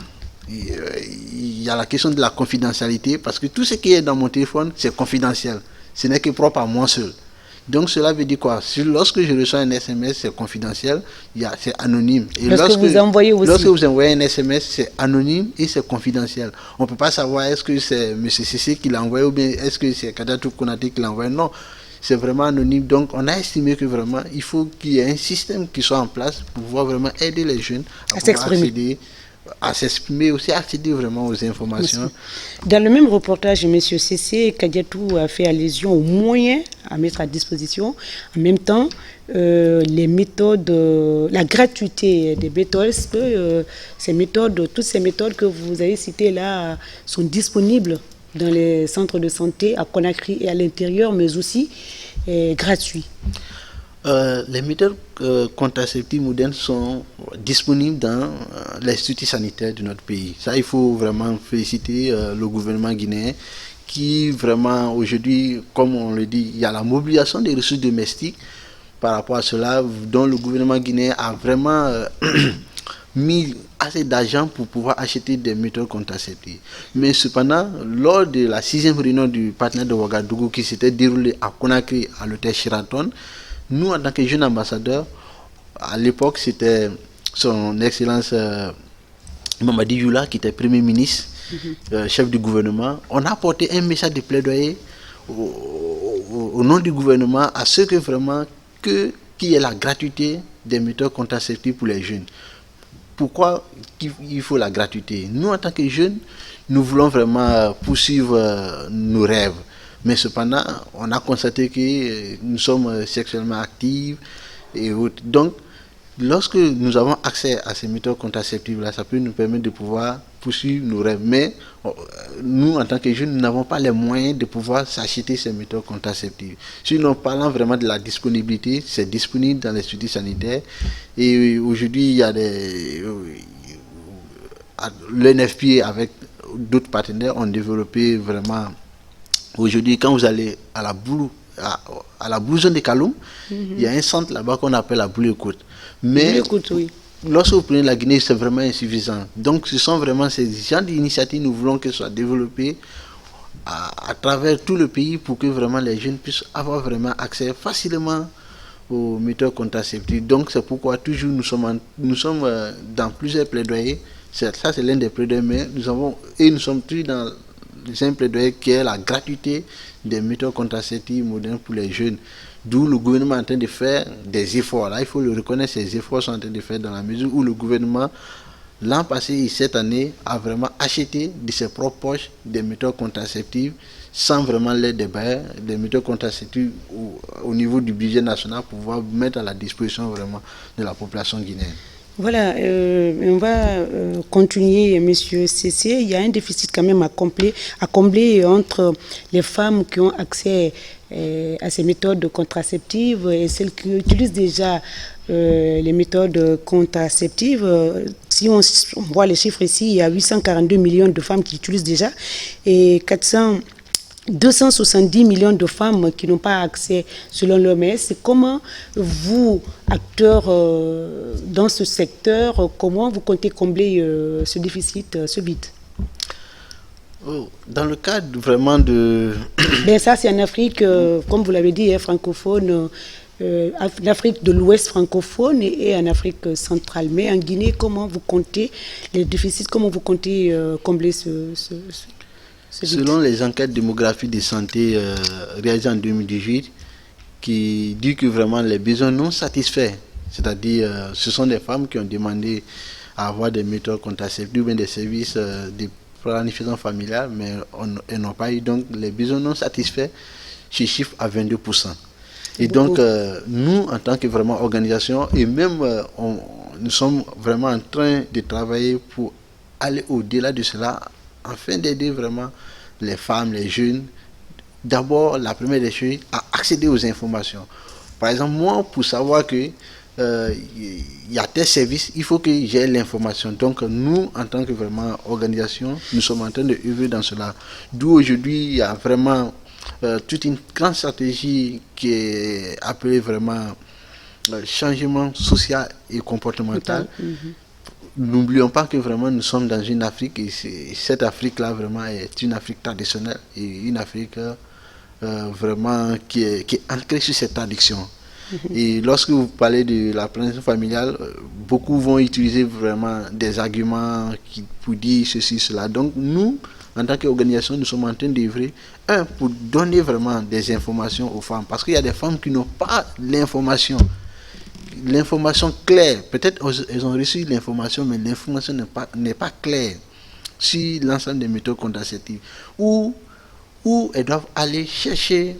Il y a la question de la confidentialité, parce que tout ce qui est dans mon téléphone, c'est confidentiel. Ce n'est que propre à moi seul. Donc cela veut dire quoi? Lorsque je reçois un SMS, c'est confidentiel, c'est anonyme. Et lorsque vous envoyez aussi. Lorsque vous envoyez un SMS, c'est anonyme et c'est confidentiel. On ne peut pas savoir est-ce que c'est M. Cissé qui l'a envoyé ou bien est-ce que c'est Kadiatou Konaté qui l'a envoyé. Non, c'est vraiment anonyme. Donc on a estimé que vraiment il faut qu'il y ait un système qui soit en place pour pouvoir vraiment aider les jeunes à s'exprimer. À s'exprimer aussi, accéder vraiment aux informations. Dans le même reportage, M. Cissé Kadiatou a fait allusion aux moyens à mettre à disposition. En même temps, les méthodes, la gratuité des méthodes, ces méthodes, toutes ces méthodes que vous avez citées là sont disponibles dans les centres de santé à Conakry et à l'intérieur, mais aussi gratuits. Les méthodes contraceptives modernes sont disponibles dans l'institut sanitaire de notre pays. Ça, il faut vraiment féliciter le gouvernement guinéen qui vraiment aujourd'hui, comme on le dit, il y a la mobilisation des ressources domestiques par rapport à cela, dont le gouvernement guinéen a vraiment mis assez d'argent pour pouvoir acheter des méthodes contraceptives. Mais cependant, lors de la 6e réunion du partenaire de Ouagadougou qui s'était déroulée à Conakry, à l'hôtel Sheraton, nous, en tant que jeunes ambassadeurs, à l'époque, c'était son Excellence Mamadi Youla, qui était Premier ministre, chef du gouvernement. On a apporté un message de plaidoyer au nom du gouvernement à ce que vraiment qu'il y ait la gratuité des méthodes contraceptives pour les jeunes. Pourquoi il faut la gratuité? Nous, en tant que jeunes, nous voulons vraiment poursuivre nos rêves. Mais cependant, on a constaté que nous sommes sexuellement actifs et autres. Donc, lorsque nous avons accès à ces méthodes contraceptives-là, ça peut nous permettre de pouvoir poursuivre nos rêves. Mais nous, en tant que jeunes, nous n'avons pas les moyens de pouvoir s'acheter ces méthodes contraceptives. Sinon, parlant vraiment de la disponibilité, c'est disponible dans les instituts sanitaires. Et aujourd'hui, il y a l'NFP avec d'autres partenaires ont développé vraiment... Aujourd'hui, quand vous allez à la Blue Zone de Kaloum, il y a un centre là-bas qu'on appelle la Blue Écoute. Mais lorsque vous prenez la Guinée, c'est vraiment insuffisant. Donc, ce sont vraiment ces gens d'initiatives, nous voulons qu'elles soient développées à travers tout le pays pour que vraiment les jeunes puissent avoir vraiment accès facilement aux méthodes contraceptives. Donc, c'est pourquoi toujours nous sommes dans plusieurs plaidoyers. Ça, c'est l'un des plaidoyers, mais nous sommes toujours dans un plaidoyer qui est la gratuité des méthodes contraceptives modernes pour les jeunes. D'où le gouvernement est en train de faire des efforts. Là, il faut le reconnaître, ces efforts sont en train de faire dans la mesure où le gouvernement, l'an passé et cette année, a vraiment acheté de ses propres poches des méthodes contraceptives sans vraiment l'aide des bailleurs, des méthodes contraceptives au niveau du budget national pour pouvoir mettre à la disposition vraiment de la population guinéenne. Voilà, on va continuer, Monsieur Cissé. Il y a un déficit quand même à combler entre les femmes qui ont accès à ces méthodes contraceptives et celles qui utilisent déjà les méthodes contraceptives. Si on voit les chiffres ici, il y a 842 millions de femmes qui utilisent déjà et 400 270 millions de femmes qui n'ont pas accès selon l'OMS. Comment vous, acteurs dans ce secteur, comment vous comptez combler ce déficit, ce vide? Dans le cadre vraiment de... Ben ça, c'est en Afrique, comme vous l'avez dit, francophone, l'Afrique de l'Ouest francophone et en Afrique centrale. Mais en Guinée, comment vous comptez les déficits, comment vous comptez combler ce Selon les enquêtes démographiques de santé réalisées en 2018, qui dit que vraiment les besoins non satisfaits, c'est-à-dire ce sont des femmes qui ont demandé à avoir des méthodes contraceptives ou bien des services de planification familiale, mais elles n'ont pas eu, donc les besoins non satisfaits se chiffrent à 22%. Et donc nous, en tant que vraiment organisation, et même nous sommes vraiment en train de travailler pour aller au-delà de cela, afin d'aider vraiment les femmes, les jeunes, d'abord, la première des choses, à accéder aux informations. Par exemple, moi, pour savoir que il y a tel service, il faut que j'ai l'information. Donc, nous, en tant que vraiment organisation, nous sommes en train de œuvrer dans cela. D'où aujourd'hui, il y a vraiment toute une grande stratégie qui est appelée vraiment changement social et comportemental. N'oublions pas que vraiment nous sommes dans une Afrique et cette Afrique-là vraiment est une Afrique traditionnelle et une Afrique vraiment qui est ancrée sur cette tradition. Et lorsque vous parlez de la planification familiale, beaucoup vont utiliser vraiment des arguments pour dire ceci, cela. Donc nous, en tant qu'organisation, nous sommes en train d'œuvrer, pour donner vraiment des informations aux femmes. Parce qu'il y a des femmes qui n'ont pas l'information claire. Peut-être elles ont reçu l'information, mais l'information n'est pas claire sur l'ensemble des méthodes contraceptives. Où elles doivent aller chercher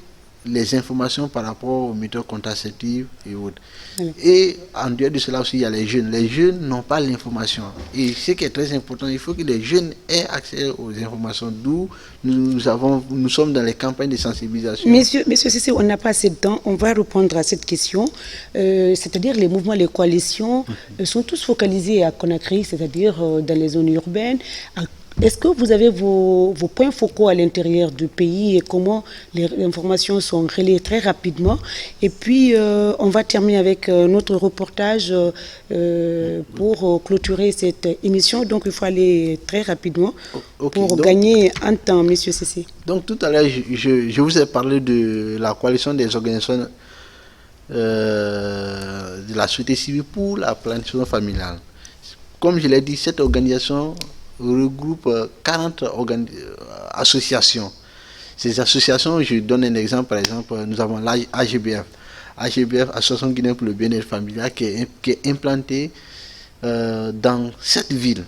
les informations par rapport aux méthodes contraceptives et autres. Et en dehors de cela aussi, il y a les jeunes. Les jeunes n'ont pas l'information. Et ce qui est très important, il faut que les jeunes aient accès aux informations. D'où nous sommes dans les campagnes de sensibilisation. Monsieur Cissé, on n'a pas assez de temps. On va répondre à cette question. C'est-à-dire les mouvements, les coalitions sont tous focalisés à Conakry, c'est-à-dire dans les zones urbaines. Est-ce que vous avez vos points focaux à l'intérieur du pays et comment les informations sont relayées très rapidement? Et puis, on va terminer avec notre reportage pour clôturer cette émission. Donc, il faut aller très rapidement pour gagner un temps, Monsieur Cissé. Donc, tout à l'heure, je vous ai parlé de la coalition des organisations de la société civile pour la planification familiale. Comme je l'ai dit, cette organisation regroupe 40 associations. Ces associations, je donne un exemple, par exemple, nous avons l'AGBF, Association Guinéenne pour le bien-être familial, qui est implantée dans 7 villes.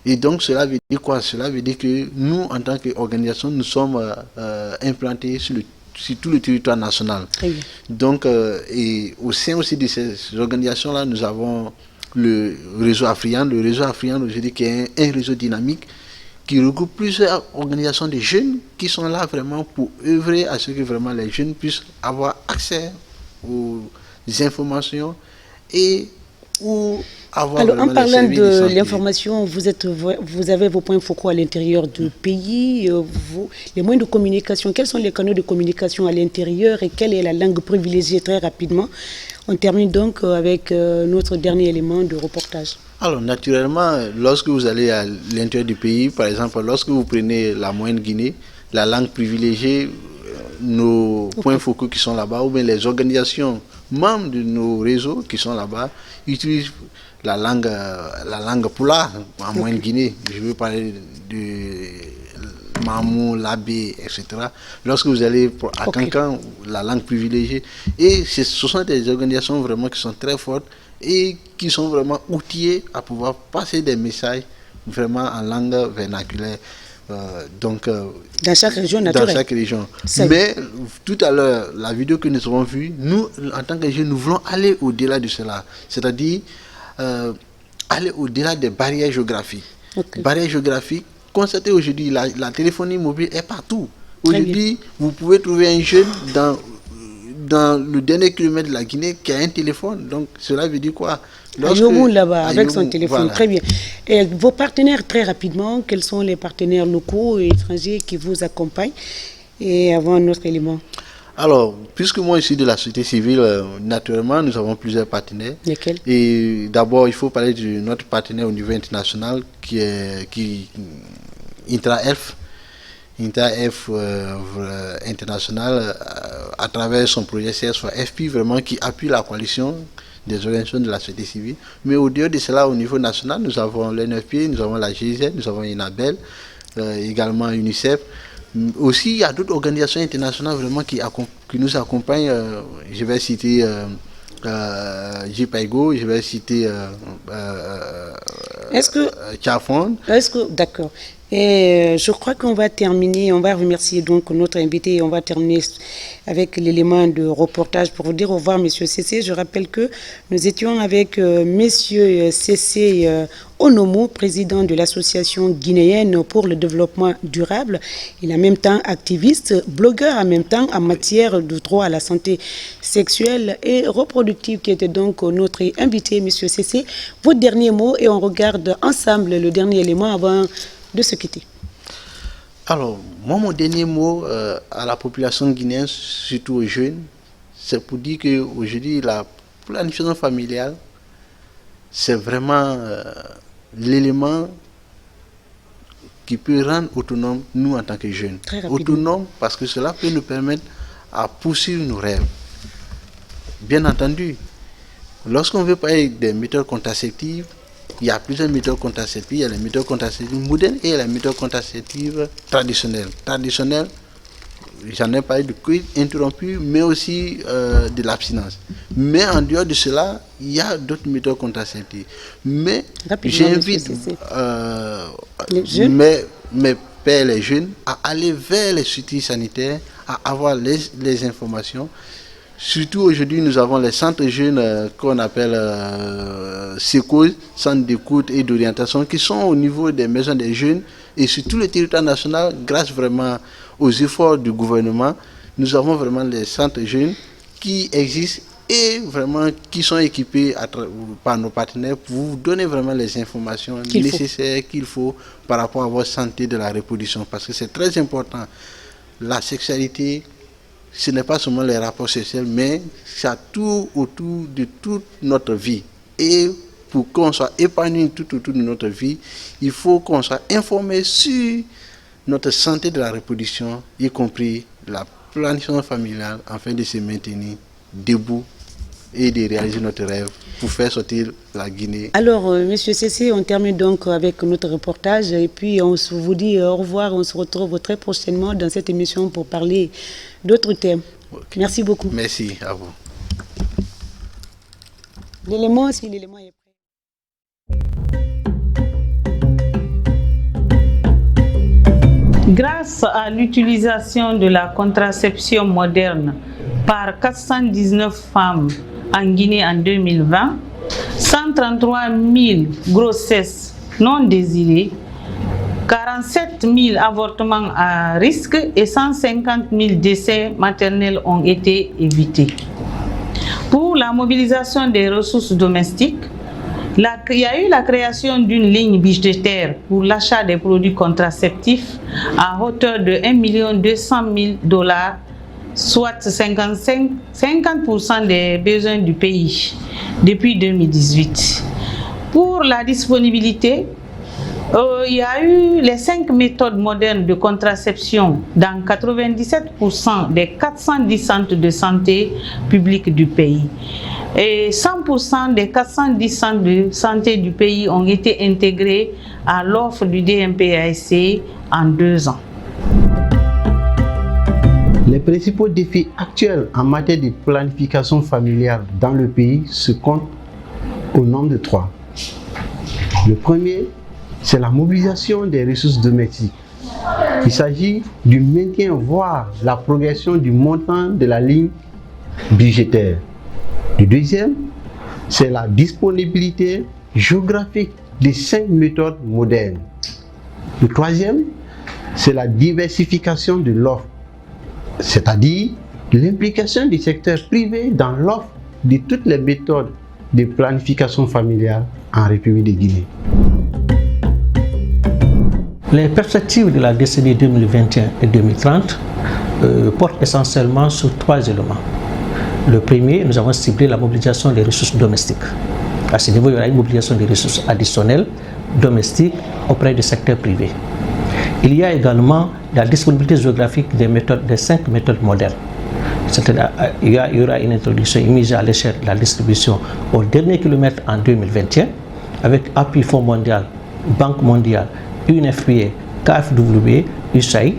Et donc, cela veut dire quoi? Cela veut dire que nous, en tant qu'organisation, nous sommes implantés sur tout le territoire national. Donc, et au sein aussi de ces organisations-là, nous avons le réseau Afrian. Le réseau Afrian, je dis, qui est un réseau dynamique qui regroupe plusieurs organisations de jeunes qui sont là vraiment pour œuvrer à ce que vraiment les jeunes puissent avoir accès aux informations et avoir. Alors, en parlant de l'information, vous avez vos points focaux à l'intérieur du pays, les moyens de communication. Quels sont les canaux de communication à l'intérieur et quelle est la langue privilégiée très rapidement? On termine donc avec notre dernier élément de reportage. Alors, naturellement, lorsque vous allez à l'intérieur du pays, par exemple, lorsque vous prenez la moyenne Guinée, la langue privilégiée, nos points focaux qui sont là-bas, ou bien les organisations membres de nos réseaux qui sont là-bas, utilisent la langue Pula en moyenne Guinée. Je veux parler de Mamou, Labé, etc. Lorsque vous allez à Cancan, la langue privilégiée. Et ce sont des organisations vraiment qui sont très fortes et qui sont vraiment outillées à pouvoir passer des messages vraiment en langue vernaculaire. Donc, dans chaque région naturelle. Dans chaque région. Mais tout à l'heure, la vidéo que nous avons vue, nous, en tant que jeunes, nous voulons aller au-delà de cela. C'est-à-dire aller au-delà des barrières géographiques. Barrières géographiques, constatez aujourd'hui, la téléphonie mobile est partout. Aujourd'hui, vous pouvez trouver un jeune dans le dernier kilomètre de la Guinée qui a un téléphone. Donc, cela veut dire quoi? Là-bas, avec son téléphone. Voilà. Très bien. Et vos partenaires, très rapidement, quels sont les partenaires locaux et étrangers qui vous accompagnent? Et avant un autre élément. Alors, puisque moi je suis de la société civile, naturellement, nous avons plusieurs partenaires. Lesquels? Et d'abord, il faut parler de notre partenaire au niveau international qui Intra-Health. Intra-Health international, à travers son projet CS4FP, vraiment qui appuie la coalition des organisations de la société civile. Mais au-delà de cela, au niveau national, nous avons l'NFP, nous avons la GIZ, nous avons INABEL, également UNICEF. Aussi, il y a d'autres organisations internationales vraiment qui nous accompagnent. Je vais citer JPIGO, je vais citer Chafond. D'accord. Et je crois qu'on va terminer, on va remercier donc notre invité et on va terminer avec l'élément de reportage pour vous dire au revoir, Monsieur Cissé. Je rappelle que nous étions avec Monsieur Cissé Onomo, président de l'association guinéenne pour le développement durable. Il est en même temps activiste, blogueur en même temps en matière de droit à la santé sexuelle et reproductive, qui était donc notre invité, Monsieur Cissé. Votre dernier mot et on regarde ensemble le dernier élément avant de se quitter. Alors, moi, mon dernier mot à la population guinéenne, surtout aux jeunes, c'est pour dire qu'aujourd'hui, la planification familiale, c'est vraiment l'élément qui peut rendre autonome nous en tant que jeunes. Autonome parce que cela peut nous permettre à poursuivre nos rêves. Bien entendu, lorsqu'on veut parler des méthodes contraceptives, il y a plusieurs méthodes contraceptives. Il y a les méthodes contraceptives modernes et les méthodes contraceptives traditionnelles. Traditionnelles, j'en ai parlé de cuir interrompu, mais aussi de l'abstinence. Mais en dehors de cela, il y a d'autres méthodes contraceptives. Mais j'invite mes pères, les jeunes, à aller vers les structures sanitaires, à avoir les informations. Surtout aujourd'hui, nous avons les centres jeunes qu'on appelle SECO, centres d'écoute et d'orientation, qui sont au niveau des maisons des jeunes et sur tout le territoire national, grâce vraiment aux efforts du gouvernement, nous avons vraiment les centres jeunes qui existent et vraiment qui sont équipés par nos partenaires pour vous donner vraiment les informations nécessaires qu'il faut par rapport à votre santé de la reproduction. Parce que c'est très important. La sexualité, ce n'est pas seulement les rapports sexuels, mais ça tout autour de toute notre vie. Et pour qu'on soit épanoui tout autour de notre vie, il faut qu'on soit informé sur notre santé de la reproduction, y compris la planification familiale, afin de se maintenir debout et de réaliser notre rêve pour faire sortir la Guinée. Alors, Monsieur Cissé, on termine donc avec notre reportage et puis on vous dit au revoir. On se retrouve très prochainement dans cette émission pour parler d'autres thèmes. Okay. Merci beaucoup. Merci à vous. L'élément, si l'élément est prêt. Grâce à l'utilisation de la contraception moderne par 419 femmes en Guinée en 2020, 133 000 grossesses non désirées, 47 000 avortements à risque et 150 000 décès maternels ont été évités. Pour la mobilisation des ressources domestiques, il y a eu la création d'une ligne budgétaire pour l'achat des produits contraceptifs à hauteur de $1 200 000, soit 50% des besoins du pays depuis 2018. Pour la disponibilité, il y a eu les 5 méthodes modernes de contraception dans 97% des 410 centres de santé publics du pays. Et 100% des 410 centres de santé du pays ont été intégrés à l'offre du DMPASC en 2 ans. Les principaux défis actuels en matière de planification familiale dans le pays se comptent au nombre de 3. Le premier, c'est la mobilisation des ressources domestiques. Il s'agit du maintien, voire la progression du montant de la ligne budgétaire. Le deuxième, c'est la disponibilité géographique des 5 méthodes modernes. Le troisième, c'est la diversification de l'offre, c'est-à-dire l'implication du secteur privé dans l'offre de toutes les méthodes de planification familiale en République de Guinée. Les perspectives de la décennie 2021 et 2030 porte essentiellement sur 3 éléments. Le premier, nous avons ciblé la mobilisation des ressources domestiques. À ce niveau, il y aura une mobilisation des ressources additionnelles domestiques auprès du secteur privé. Il y a également la disponibilité géographique des 5 méthodes modernes. Il y aura une introduction, une mise à l'échelle de la distribution au dernier kilomètre en 2021 avec appui Fonds mondial, Banque mondiale, UNFPA, KfW, USAID.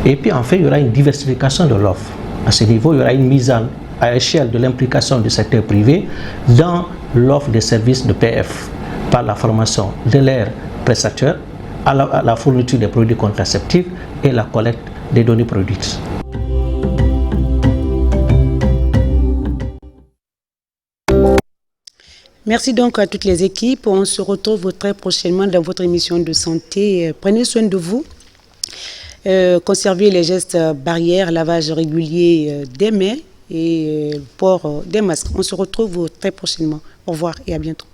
Et puis enfin, il y aura une diversification de l'offre. À ce niveau, il y aura une mise à échelle de l'implication du secteur privé dans l'offre des services de PF par la formation de leurs prestataires, à la fourniture des produits contraceptifs et la collecte des données produites. Merci donc à toutes les équipes. On se retrouve très prochainement dans votre émission de santé. Prenez soin de vous. Conservez les gestes barrières, lavage régulier des mains et port des masques. On se retrouve très prochainement. Au revoir et à bientôt.